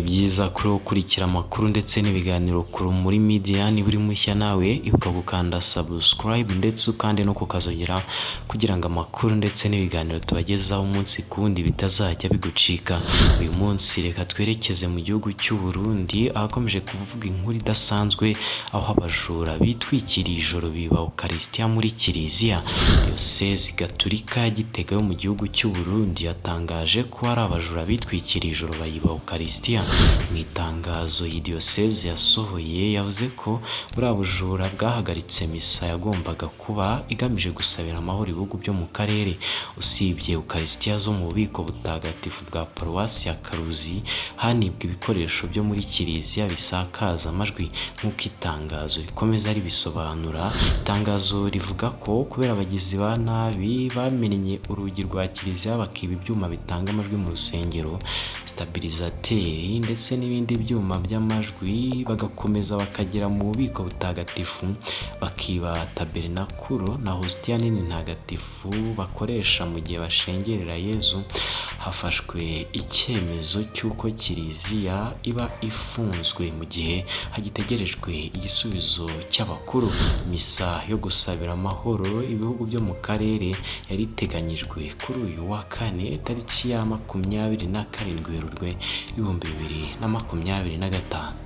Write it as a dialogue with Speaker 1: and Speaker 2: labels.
Speaker 1: byiza kuri ukurikira amakuru ndetse n'ibiganiro kuri muri media ni buri mushya nawe ibuka gukanda subscribe ndetse ukande no kukazogera kugira ngo amakuru ndetse n'ibiganiro tubagezaho umunsi kundi bitazajya bigucika. Uyu munsi reka twerekeze mu gihugu cy'u Burundi ahakomeje kuvuga inkuru idasanzwe aho abajura bitwikiriye ijoro biba Eucharistia muri Kiliziya. Diyosezi Gatolika ya Gitega yo mu gihugu cy'u Burundi yatangaje ko hari abajura bitwikiriye ijoro bayiba Eucharistia. Mu itangazo iyi diyosezi yasohoye yavuze ko buriya bujura bwahagaritse misa yagombaga kuba igamije gusabira amahoro ibihugu byo mu karere. Usibye Eucharistia zo mu bubiko butagatifu bwa Paruwasi ya Karuzi, hanibwa ibikoresho byo muri Kiliziya bisakaza amajwi nk'uko itangazo rikomeza ribisobanura. Itangazo rivuga ko kubera abagizi ba nabi bamennye urugi rwa Kiliziya bakiba ibyuma bitanga amajwi mu rusengero, stabilizateri ndetse n'ibindi byuma by'amajwi, bagakomeza bakagera mu bubiko butagatifu bakiba tabernakuro na hostia nini ntagatifu bakoresha mu gihe bashengerera Yezu, hafashwe icyemezo cy'uko Kiliziya iba ifunzwe mu gihe hagitegerejwe igisubizo cy'abakuru. Misa yo gusabira amahoro ibihugu byo mu karere yari iteganyijwe kuri uyu wa kane tariki ya 27 Werurwe 2025.